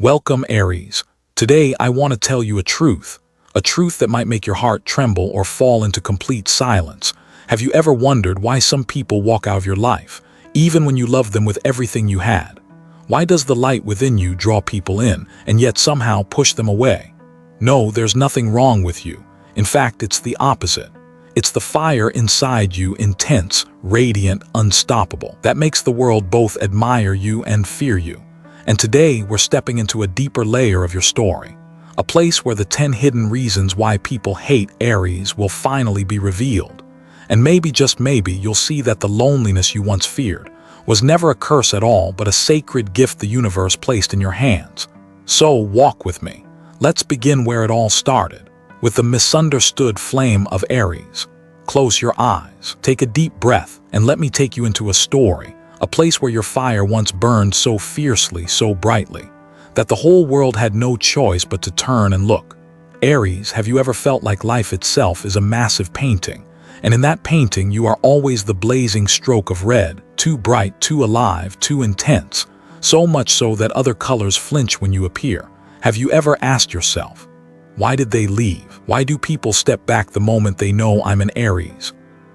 Welcome, Aries. Today I want to tell you a truth that might make your heart tremble or fall into complete silence. Have you ever wondered why some people walk out of your life, even when you love them with everything you had? Why does the light within you draw people in and yet somehow push them away? No, there's nothing wrong with you. In fact, it's the opposite. It's the fire inside you, intense, radiant, unstoppable, that makes the world both admire you and fear you. And today we're stepping into a deeper layer of your story, a place where the 10 hidden reasons why people hate Aries will finally be revealed. And maybe, just maybe, you'll see that the loneliness you once feared was never a curse at all, but a sacred gift the universe placed in your hands. So walk with me. Let's begin where it all started, with the misunderstood flame of Aries. Close your eyes, take a deep breath, and let me take you into a story, a place where your fire once burned so fiercely, so brightly, that the whole world had no choice but to turn and look. Aries, have you ever felt like life itself is a massive painting, and in that painting you are always the blazing stroke of red, too bright, too alive, too intense, so much so that other colors flinch when you appear? Have you ever asked yourself, why did they leave? Why do people step back the moment they know I'm an Aries?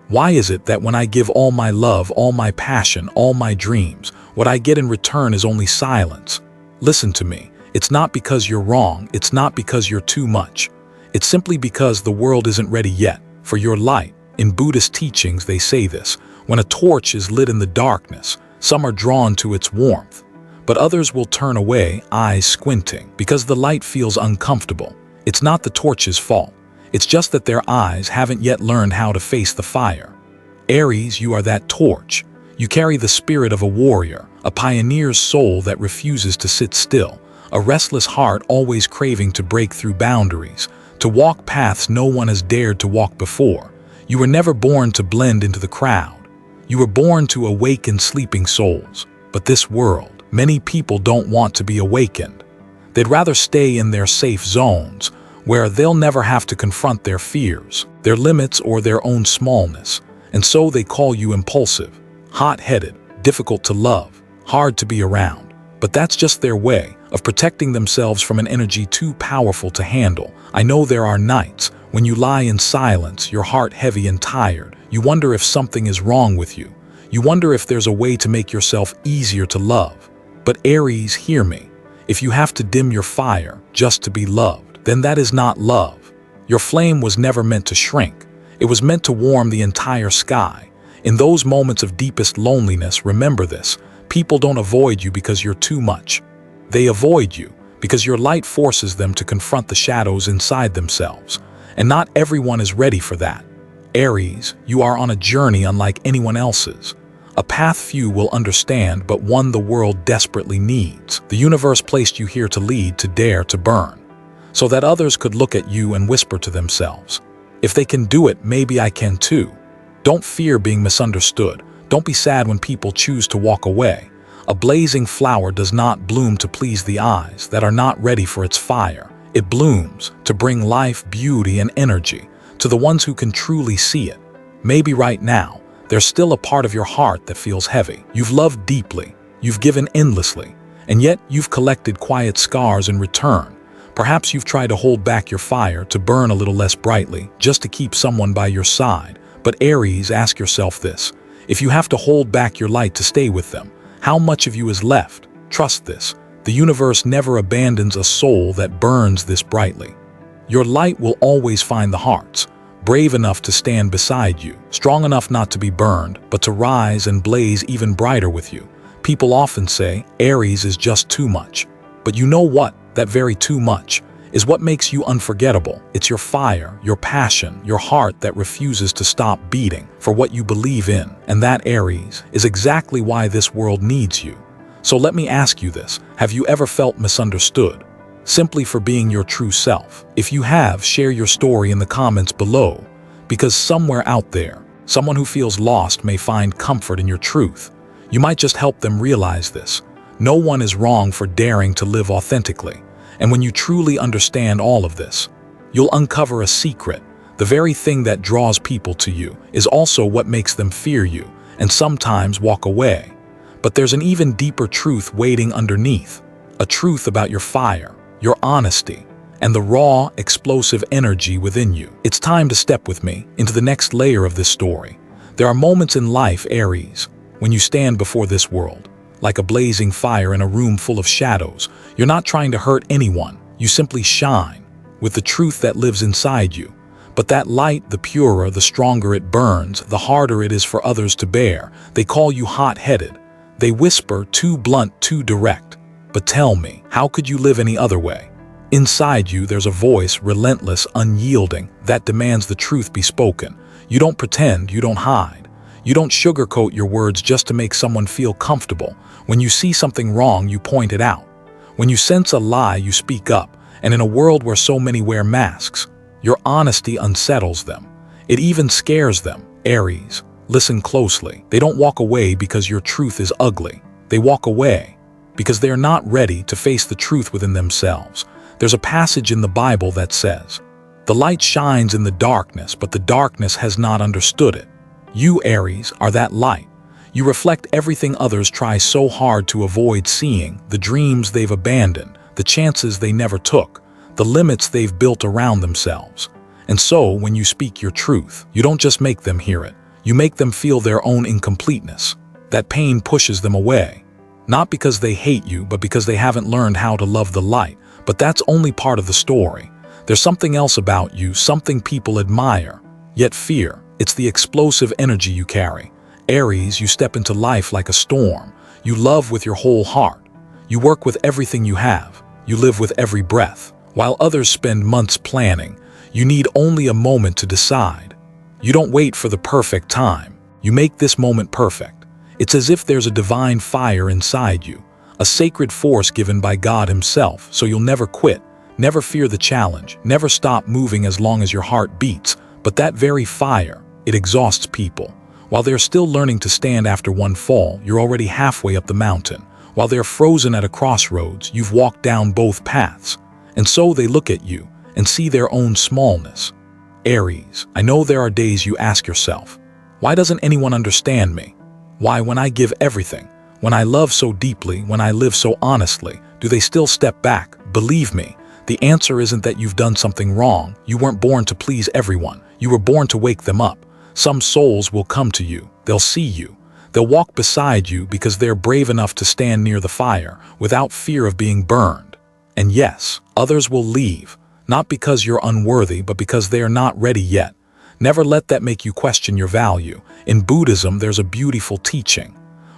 Why is it that when I give all my love, all my passion, all my dreams, what I get in return is only silence? Listen to me. It's not because you're wrong. It's not because you're too much. It's simply because the world isn't ready yet for your light. In Buddhist teachings, they say this: when a torch is lit in the darkness, some are drawn to its warmth, but others will turn away, eyes squinting, because the light feels uncomfortable. It's not the torch's fault. It's just that their eyes haven't yet learned how to face the fire. Aries, you are that torch. You carry the spirit of a warrior, a pioneer's soul that refuses to sit still, a restless heart always craving to break through boundaries, to walk paths no one has dared to walk before. You were never born to blend into the crowd. You were born to awaken sleeping souls. But this world, many people don't want to be awakened. They'd rather stay in their safe zones, where they'll never have to confront their fears, their limits, or their own smallness. And so they call you impulsive, hot-headed, difficult to love, hard to be around. But that's just their way of protecting themselves from an energy too powerful to handle. I know there are nights when you lie in silence, your heart heavy and tired. You wonder if something is wrong with you. You wonder if there's a way to make yourself easier to love. But Aries, hear me. If you have to dim your fire just to be loved, then that is not love. Your flame was never meant to shrink. It was meant to warm the entire sky. In those moments of deepest loneliness, remember this: people don't avoid you because you're too much. They avoid you because your light forces them to confront the shadows inside themselves. And not everyone is ready for that. Aries, you are on a journey unlike anyone else's. A path few will understand, but one the world desperately needs. The universe placed you here to lead, to dare, to burn, so that others could look at you and whisper to themselves, if they can do it, maybe I can too. Don't fear being misunderstood. Don't be sad when people choose to walk away. A blazing flower does not bloom to please the eyes that are not ready for its fire. It blooms to bring life, beauty, and energy to the ones who can truly see it. Maybe right now, there's still a part of your heart that feels heavy. You've loved deeply, you've given endlessly, and yet you've collected quiet scars in return. Perhaps you've tried to hold back your fire, to burn a little less brightly, just to keep someone by your side. But Aries, ask yourself this: if you have to hold back your light to stay with them, how much of you is left? Trust this: the universe never abandons a soul that burns this brightly. Your light will always find the hearts brave enough to stand beside you, strong enough not to be burned, but to rise and blaze even brighter with you. People often say, Aries is just too much. But you know what? That very too much is what makes you unforgettable. It's your fire, your passion, your heart that refuses to stop beating for what you believe in. And that, Aries, is exactly why this world needs you. So let me ask you this: have you ever felt misunderstood, simply for being your true self? If you have, share your story in the comments below, because somewhere out there, someone who feels lost may find comfort in your truth. You might just help them realize this: no one is wrong for daring to live authentically. And when you truly understand all of this, you'll uncover a secret. The very thing that draws people to you is also what makes them fear you and sometimes walk away. But there's an even deeper truth waiting underneath. A truth about your fire, your honesty, and the raw, explosive energy within you. It's time to step with me into the next layer of this story. There are moments in life, Aries, when you stand before this world, like a blazing fire in a room full of shadows. You're not trying to hurt anyone. You simply shine with the truth that lives inside you. But that light, the purer, the stronger it burns, the harder it is for others to bear. They call you hot-headed. They whisper, too blunt, too direct. But tell me, how could you live any other way? Inside you, there's a voice, relentless, unyielding, that demands the truth be spoken. You don't pretend, you don't hide. You don't sugarcoat your words just to make someone feel comfortable. When you see something wrong, you point it out. When you sense a lie, you speak up. And in a world where so many wear masks, your honesty unsettles them. It even scares them. Aries, listen closely. They don't walk away because your truth is ugly. They walk away because they are not ready to face the truth within themselves. There's a passage in the Bible that says, "The light shines in the darkness, but the darkness has not understood it." You, Aries, are that light. You reflect everything others try so hard to avoid seeing, the dreams they've abandoned, the chances they never took, the limits they've built around themselves. And so, when you speak your truth, you don't just make them hear it. You make them feel their own incompleteness. That pain pushes them away. Not because they hate you, but because they haven't learned how to love the light. But that's only part of the story. There's something else about you, something people admire, yet fear. It's the explosive energy you carry. Aries, you step into life like a storm. You love with your whole heart. You work with everything you have. You live with every breath. While others spend months planning, you need only a moment to decide. You don't wait for the perfect time. You make this moment perfect. It's as if there's a divine fire inside you, a sacred force given by God Himself, so you'll never quit, never fear the challenge, never stop moving as long as your heart beats. But that very fire, it exhausts people. While they're still learning to stand after one fall, you're already halfway up the mountain. While they're frozen at a crossroads, you've walked down both paths. And so they look at you and see their own smallness. Aries, I know there are days you ask yourself, why doesn't anyone understand me? Why, when I give everything, when I love so deeply, when I live so honestly, do they still step back? Believe me, the answer isn't that you've done something wrong. You weren't born to please everyone. You were born to wake them up. Some souls will come to you. They'll see you. They'll walk beside you because they're brave enough to stand near the fire without fear of being burned. And yes, others will leave, not because you're unworthy, but because they are not ready yet. Never let that make you question your value. In Buddhism, there's a beautiful teaching.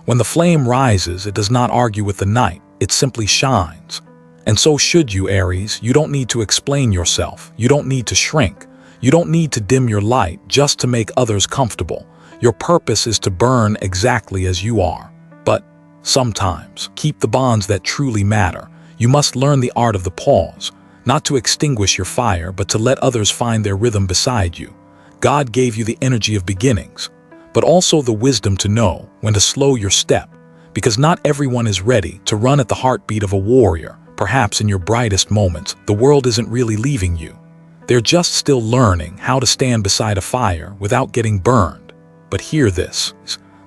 When the flame rises, it does not argue with the night. It simply shines. And so should you, Aries. You don't need to explain yourself. You don't need to shrink. You don't need to dim your light just to make others comfortable. Your purpose is to burn exactly as you are. But sometimes, keep the bonds that truly matter. You must learn the art of the pause, not to extinguish your fire, but to let others find their rhythm beside you. God gave you the energy of beginnings, but also the wisdom to know when to slow your step, because not everyone is ready to run at the heartbeat of a warrior. Perhaps in your brightest moments, the world isn't really leaving you. They're just still learning how to stand beside a fire without getting burned. But hear this.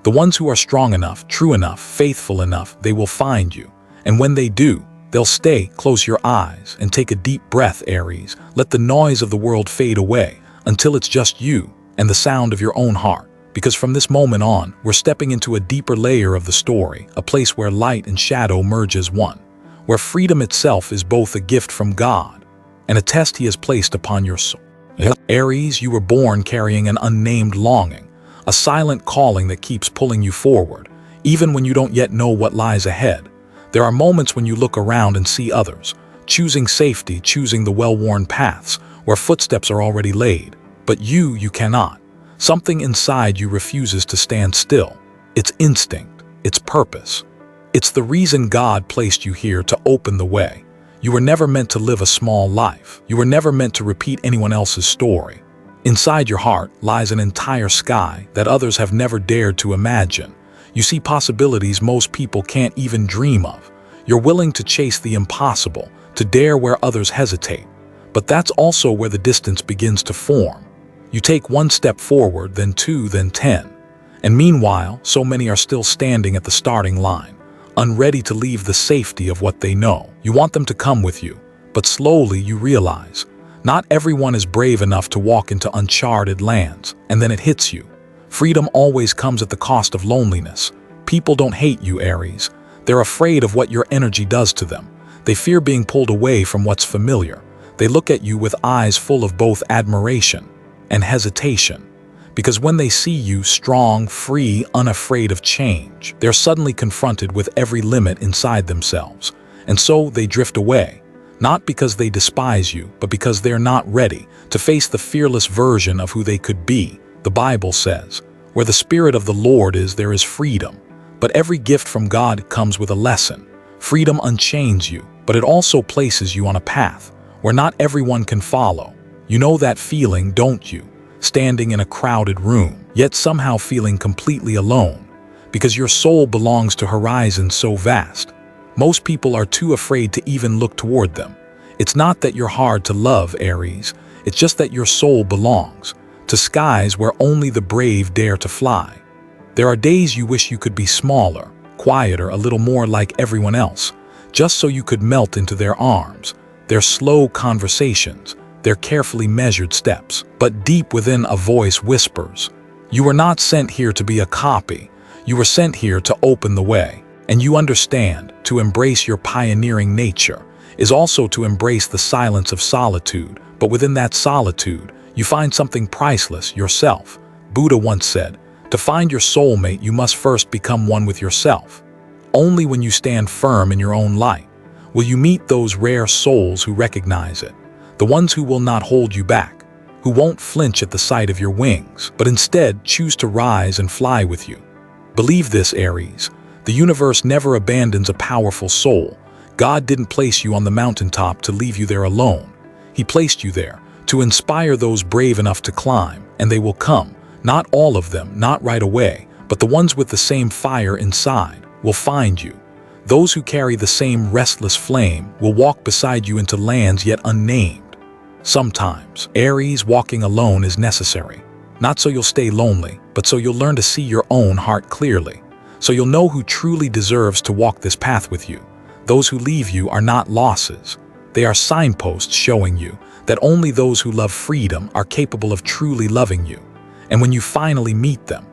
The ones who are strong enough, true enough, faithful enough, they will find you. And when they do, they'll stay. Close your eyes and take a deep breath, Aries. Let the noise of the world fade away until it's just you and the sound of your own heart. Because from this moment on, we're stepping into a deeper layer of the story, a place where light and shadow merge as one, where freedom itself is both a gift from God and a test He has placed upon your soul. Aries, you were born carrying an unnamed longing, a silent calling that keeps pulling you forward, even when you don't yet know what lies ahead. There are moments when you look around and see others, choosing safety, choosing the well-worn paths, where footsteps are already laid. But you cannot. Something inside you refuses to stand still. It's instinct, it's purpose. It's the reason God placed you here, to open the way. You were never meant to live a small life. You were never meant to repeat anyone else's story. Inside your heart lies an entire sky that others have never dared to imagine. You see possibilities most people can't even dream of. You're willing to chase the impossible, to dare where others hesitate. But that's also where the distance begins to form. You take one step forward, then two, then 10. And meanwhile, so many are still standing at the starting line, unready to leave the safety of what they know. You want them to come with you, but slowly you realize, not everyone is brave enough to walk into uncharted lands, and then it hits you. Freedom always comes at the cost of loneliness. People don't hate you, Aries. They're afraid of what your energy does to them. They fear being pulled away from what's familiar. They look at you with eyes full of both admiration and hesitation. Because when they see you strong, free, unafraid of change, they're suddenly confronted with every limit inside themselves. And so they drift away, not because they despise you, but because they're not ready to face the fearless version of who they could be. The Bible says, "Where the Spirit of the Lord is, there is freedom." But every gift from God comes with a lesson. Freedom unchains you, but it also places you on a path where not everyone can follow. You know that feeling, don't you? Standing in a crowded room, yet somehow feeling completely alone, because your soul belongs to horizons so vast. Most people are too afraid to even look toward them. It's not that you're hard to love, Aries. It's just that your soul belongs to skies where only the brave dare to fly. There are days you wish you could be smaller, quieter, a little more like everyone else, just so you could melt into their arms, their slow conversations, their carefully measured steps. But deep within, a voice whispers, "You were not sent here to be a copy. You were sent here to open the way." And you understand, to embrace your pioneering nature is also to embrace the silence of solitude. But within that solitude, you find something priceless, yourself. Buddha once said, "To find your soulmate, you must first become one with yourself." Only when you stand firm in your own light will you meet those rare souls who recognize it. The ones who will not hold you back, who won't flinch at the sight of your wings, but instead choose to rise and fly with you. Believe this, Aries. The universe never abandons a powerful soul. God didn't place you on the mountaintop to leave you there alone. He placed you there to inspire those brave enough to climb, and they will come. Not all of them, not right away, but the ones with the same fire inside will find you. Those who carry the same restless flame will walk beside you into lands yet unnamed. Sometimes, Aries, walking alone is necessary. Not so you'll stay lonely, but so you'll learn to see your own heart clearly. So you'll know who truly deserves to walk this path with you. Those who leave you are not losses. They are signposts showing you that only those who love freedom are capable of truly loving you. And when you finally meet them,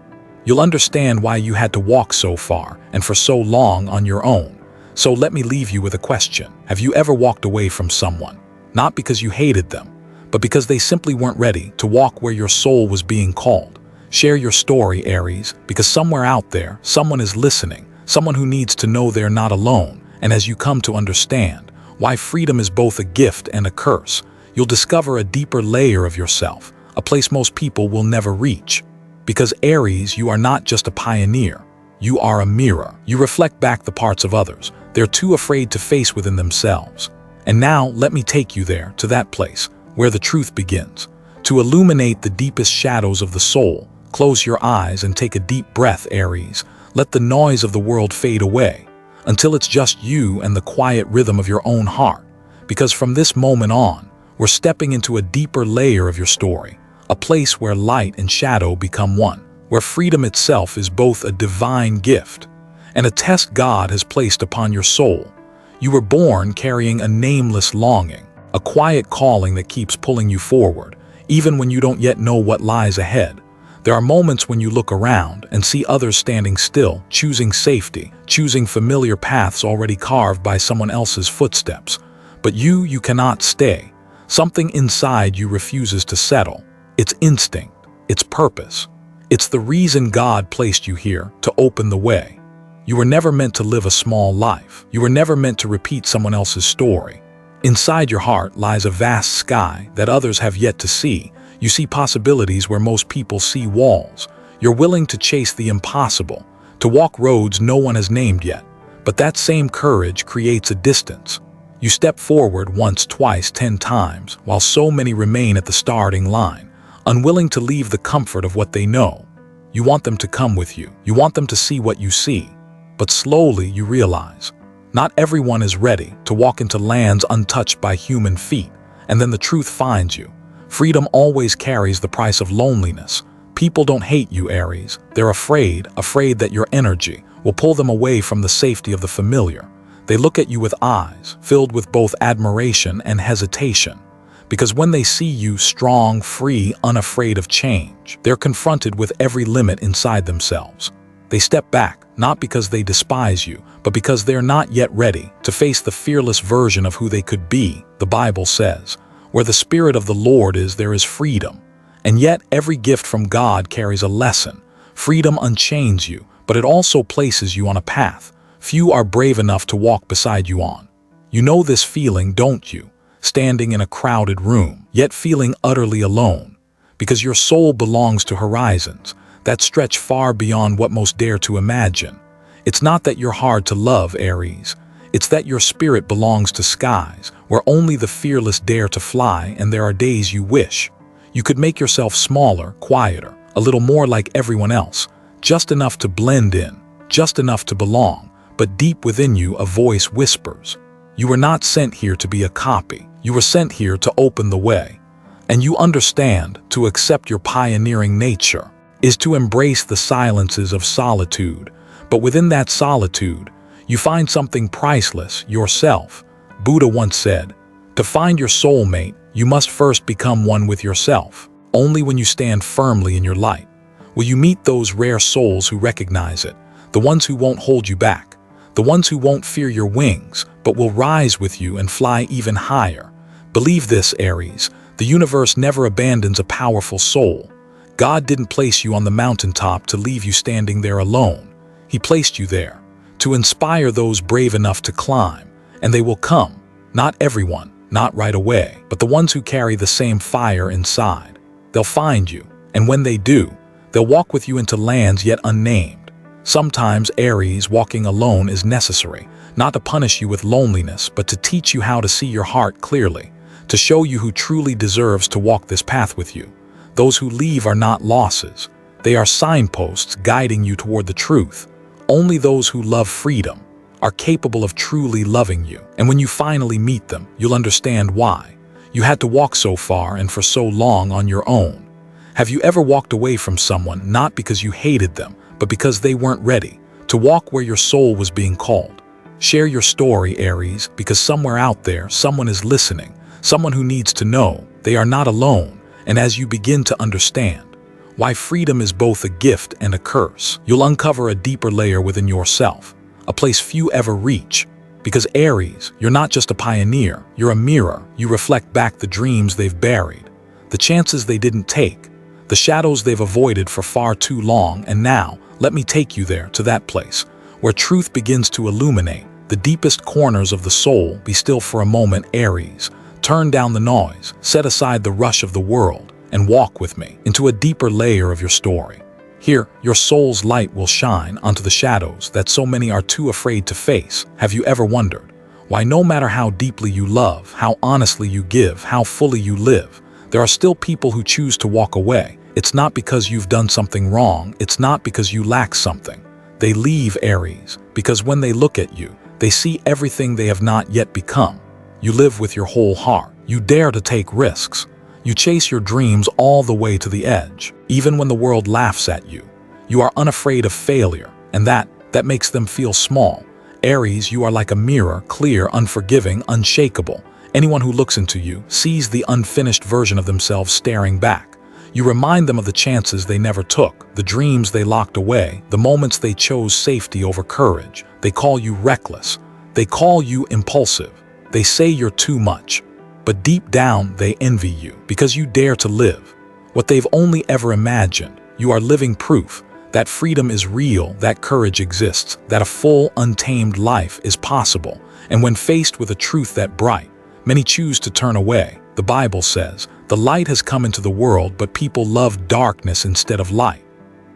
you'll understand why you had to walk so far and for so long on your own. So let me leave you with a question. Have you ever walked away from someone? Not because you hated them, but because they simply weren't ready to walk where your soul was being called. Share your story, Aries, because somewhere out there, someone is listening, someone who needs to know they're not alone. And as you come to understand why freedom is both a gift and a curse, you'll discover a deeper layer of yourself, a place most people will never reach. Because Aries, you are not just a pioneer, you are a mirror. You reflect back the parts of others they're too afraid to face within themselves. And now let me take you there, to that place where the truth begins. To illuminate the deepest shadows of the soul, close your eyes and take a deep breath, Aries. Let the noise of the world fade away until it's just you and the quiet rhythm of your own heart. Because from this moment on, we're stepping into a deeper layer of your story, a place where light and shadow become one, where freedom itself is both a divine gift and a test God has placed upon your soul. You were born carrying a nameless longing, a quiet calling that keeps pulling you forward, even when you don't yet know what lies ahead. There are moments when you look around and see others standing still, choosing safety, choosing familiar paths already carved by someone else's footsteps. But you cannot stay. Something inside you refuses to settle. It's instinct, it's purpose. It's the reason God placed you here, to open the way. You were never meant to live a small life. You were never meant to repeat someone else's story. Inside your heart lies a vast sky that others have yet to see. You see possibilities where most people see walls. You're willing to chase the impossible, to walk roads no one has named yet. But that same courage creates a distance. You step forward once, twice, 10 times, while so many remain at the starting line, unwilling to leave the comfort of what they know. You want them to come with you. You want them to see what you see. But slowly you realize, not everyone is ready to walk into lands untouched by human feet. And then the truth finds you. Freedom always carries the price of loneliness. People don't hate you, Aries. They're afraid that your energy will pull them away from the safety of the familiar. They look at you with eyes filled with both admiration and hesitation. Because when they see you strong, free, unafraid of change, they're confronted with every limit inside themselves. They step back, not because they despise you, but because they're not yet ready to face the fearless version of who they could be. The Bible says, "Where the Spirit of the Lord is, there is freedom." And yet every gift from God carries a lesson. Freedom unchains you, but it also places you on a path few are brave enough to walk beside you on. You know this feeling, don't you? Standing in a crowded room, yet feeling utterly alone, because your soul belongs to horizons that stretch far beyond what most dare to imagine. It's not that you're hard to love, Aries. It's that your spirit belongs to skies where only the fearless dare to fly, and there are days you wish you could make yourself smaller, quieter, a little more like everyone else, just enough to blend in, just enough to belong. But deep within you, a voice whispers, you were not sent here to be a copy. You were sent here to open the way. And you understand, to accept your pioneering nature is to embrace the silences of solitude. But within that solitude, you find something priceless, yourself. Buddha once said, to find your soulmate, you must first become one with yourself. Only when you stand firmly in your light will you meet those rare souls who recognize it, the ones who won't hold you back, the ones who won't fear your wings, but will rise with you and fly even higher. Believe this, Aries, the universe never abandons a powerful soul. God didn't place you on the mountaintop to leave you standing there alone. He placed you there to inspire those brave enough to climb, and they will come. Not everyone, not right away, but the ones who carry the same fire inside. They'll find you, and when they do, they'll walk with you into lands yet unnamed. Sometimes, Aries, walking alone is necessary, not to punish you with loneliness, but to teach you how to see your heart clearly, to show you who truly deserves to walk this path with you. Those who leave are not losses. They are signposts guiding you toward the truth. Only those who love freedom are capable of truly loving you. And when you finally meet them, you'll understand why you had to walk so far and for so long on your own. Have you ever walked away from someone not because you hated them, but because they weren't ready to walk where your soul was being called? Share your story, Aries, because somewhere out there, someone is listening, someone who needs to know they are not alone. And as you begin to understand why freedom is both a gift and a curse, you'll uncover a deeper layer within yourself, a place few ever reach. Because Aries, you're not just a pioneer, you're a mirror. You reflect back the dreams they've buried, the chances they didn't take, the shadows they've avoided for far too long. And now, let me take you there, to that place where truth begins to illuminate the deepest corners of the soul. Be still for a moment, Aries. Turn down the noise, set aside the rush of the world, and walk with me into a deeper layer of your story. Here, your soul's light will shine onto the shadows that so many are too afraid to face. Have you ever wondered why no matter how deeply you love, how honestly you give, how fully you live, there are still people who choose to walk away? It's not because you've done something wrong. It's not because you lack something. They leave, Aries, because when they look at you, they see everything they have not yet become. You live with your whole heart. You dare to take risks. You chase your dreams all the way to the edge, even when the world laughs at you. You are unafraid of failure, and that makes them feel small. Aries, you are like a mirror, clear, unforgiving, unshakable. Anyone who looks into you sees the unfinished version of themselves staring back. You remind them of the chances they never took, the dreams they locked away, the moments they chose safety over courage. They call you reckless. They call you impulsive. They say you're too much. But deep down, they envy you because you dare to live what they've only ever imagined. You are living proof that freedom is real, that courage exists, that a full, untamed life is possible. And when faced with a truth that bright, many choose to turn away. The Bible says, the light has come into the world, but people love darkness instead of light.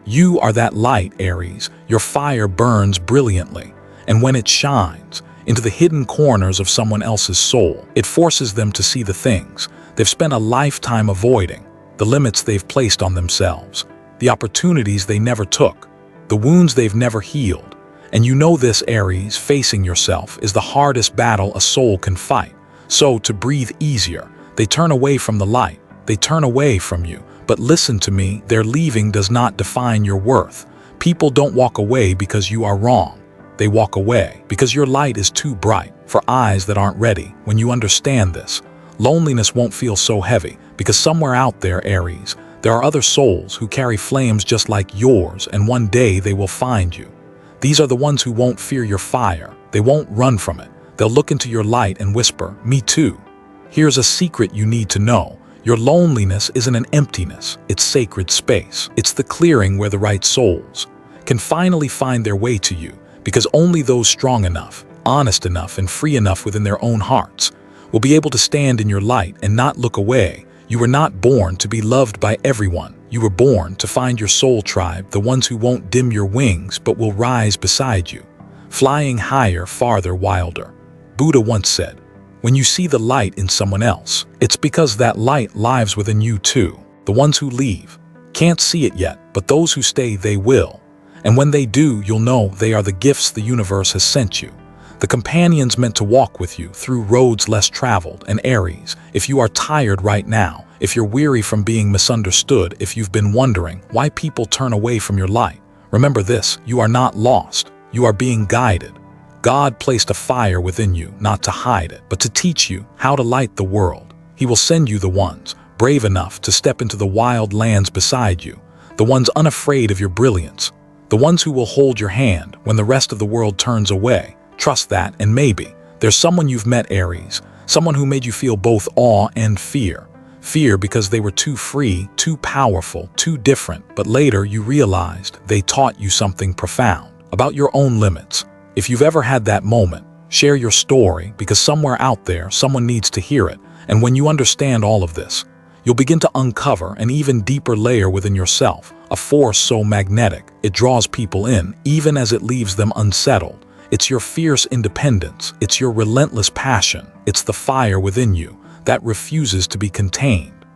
You are that light, Aries. Your fire burns brilliantly, and when it shines into the hidden corners of someone else's soul, it forces them to see the things they've spent a lifetime avoiding, the limits they've placed on themselves, the opportunities they never took, the wounds they've never healed. And you know this, Aries, facing yourself is the hardest battle a soul can fight. So, to breathe easier, they turn away from the light, they turn away from you. But listen to me, their leaving does not define your worth, People don't walk away because you are wrong. They walk away because your light is too bright for eyes that aren't ready. When you understand this, loneliness won't feel so heavy, because somewhere out there, Aries, there are other souls who carry flames just like yours, and one day they will find you. These are the ones who won't fear your fire. They won't run from it. They'll look into your light and whisper, "Me too." Here's a secret you need to know. Your loneliness isn't an emptiness, it's sacred space. It's the clearing where the right souls can finally find their way to you, because only those strong enough, honest enough, and free enough within their own hearts will be able to stand in your light and not look away. You were not born to be loved by everyone. You were born to find your soul tribe, the ones who won't dim your wings but will rise beside you, flying higher, farther, wilder. Buddha once said, when you see the light in someone else, it's because that light lives within you too. The ones who leave can't see it yet, but those who stay, they will. And when they do, you'll know they are the gifts the universe has sent you, the companions meant to walk with you through roads less traveled. And Aries, if you are tired right now, if you're weary from being misunderstood, if you've been wondering why people turn away from your light, remember this: you are not lost, you are being guided. God placed a fire within you not to hide it, but to teach you how to light the world. He will send you the ones brave enough to step into the wild lands beside you, the ones unafraid of your brilliance, the ones who will hold your hand when the rest of the world turns away. Trust that, and maybe there's someone you've met, Aries, someone who made you feel both awe and fear. Fear because they were too free, too powerful, too different, but later you realized they taught you something profound about your own limits. If you've ever had that moment, share your story, because somewhere out there someone needs to hear it. And when you understand all of this, you'll begin to uncover an even deeper layer within yourself, a force so magnetic it draws people in even as it leaves them unsettled. It's your fierce independence, it's your relentless passion, it's the fire within you that refuses to be contained.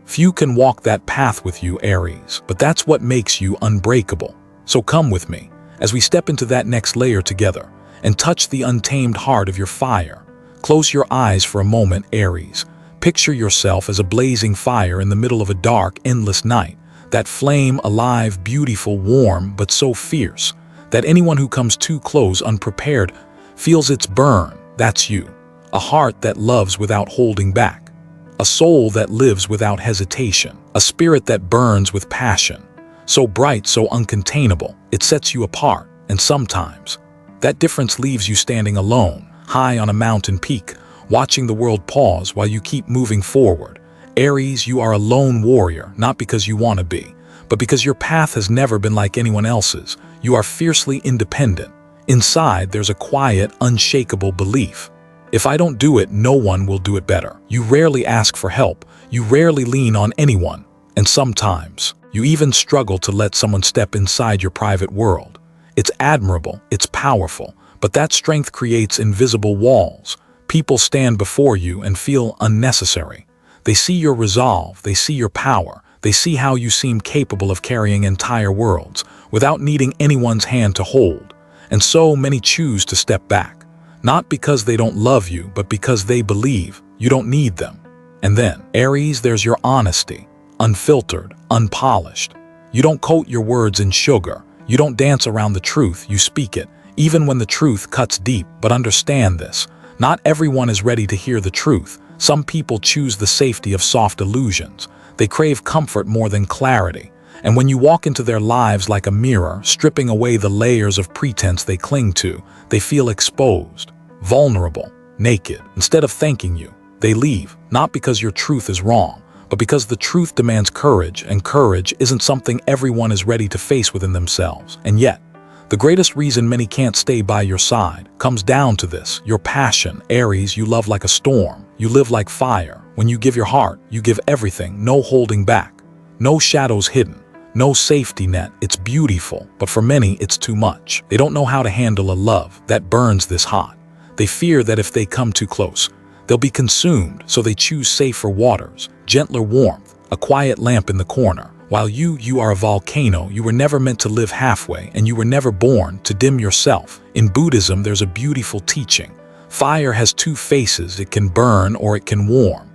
Few can walk that path with you, Aries, but that's what makes you unbreakable. So come with me as we step into that next layer together and touch the untamed heart of your fire. Close your eyes for a moment, Aries. Picture yourself as a blazing fire in the middle of a dark, endless night. That flame, alive, beautiful, warm, but so fierce that anyone who comes too close unprepared feels its burn. That's you. A heart that loves without holding back. A soul that lives without hesitation. A spirit that burns with passion. So bright, so uncontainable, it sets you apart. And sometimes, that difference leaves you standing alone, high on a mountain peak, watching the world pause while you keep moving forward. Aries, you are a lone warrior, not because you want to be, but because your path has never been like anyone else's. You are fiercely independent. Inside, there's a quiet, unshakable belief. If I don't do it, no one will do it better. You rarely ask for help. You rarely lean on anyone. And sometimes, you even struggle to let someone step inside your private world. It's admirable, it's powerful, but that strength creates invisible walls. People stand before you and feel unnecessary. They see your resolve, they see your power, they see how you seem capable of carrying entire worlds without needing anyone's hand to hold. And so many choose to step back, not because they don't love you, but because they believe you don't need them. And then, Aries, there's your honesty. Unfiltered, unpolished. You don't coat your words in sugar. You don't dance around the truth, you speak it, even when the truth cuts deep. But understand this, not everyone is ready to hear the truth. Some people choose the safety of soft illusions. They crave comfort more than clarity. And when you walk into their lives like a mirror, stripping away the layers of pretense they cling to, they feel exposed, vulnerable, naked. Instead of thanking you, they leave, not because your truth is wrong, but because the truth demands courage, and courage isn't something everyone is ready to face within themselves. And yet, the greatest reason many can't stay by your side comes down to this: your passion. Aries, you love like a storm. You live like fire. When you give your heart, you give everything, no holding back. No shadows hidden, no safety net. It's beautiful, but for many, it's too much. They don't know how to handle a love that burns this hot. They fear that if they come too close, they'll be consumed, so they choose safer waters, gentler warmth, a quiet lamp in the corner. While you are a volcano. You were never meant to live halfway, and you were never born to dim yourself. In Buddhism, there's a beautiful teaching. Fire has two faces. It can burn or it can warm.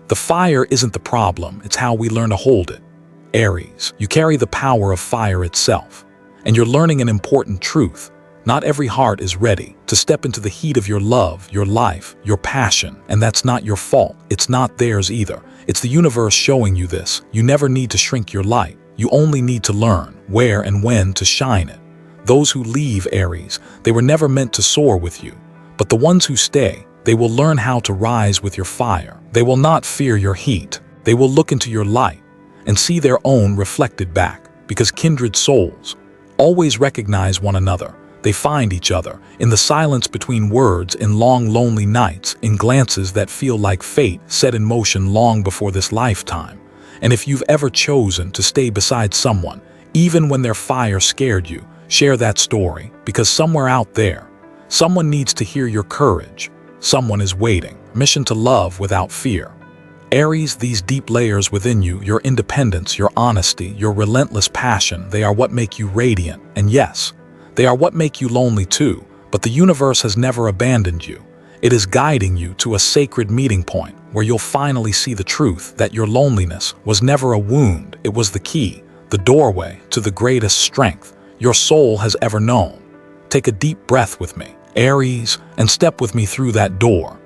The fire isn't the problem, it's how we learn to hold it. Aries, you carry the power of fire itself. And you're learning an important truth. Not every heart is ready to step into the heat of your love, your life, your passion. And that's not your fault. It's not theirs either. It's the universe showing you this. You never need to shrink your light. You only need to learn where and when to shine it. Those who leave, Aries, they were never meant to soar with you. But the ones who stay, they will learn how to rise with your fire. They will not fear your heat. They will look into your light and see their own reflected back. Because kindred souls always recognize one another. They find each other in the silence between words, in long, lonely nights, in glances that feel like fate set in motion long before this lifetime. And if you've ever chosen to stay beside someone, even when their fire scared you, share that story, because somewhere out there, someone needs to hear your courage. Someone is waiting. Mission to love without fear. Aries, these deep layers within you, your independence, your honesty, your relentless passion, they are what make you radiant. And yes, they are what make you lonely too, but the universe has never abandoned you. It is guiding you to a sacred meeting point where you'll finally see the truth that your loneliness was never a wound. It was the key, the doorway to the greatest strength your soul has ever known. Take a deep breath with me, Aries, and step with me through that door.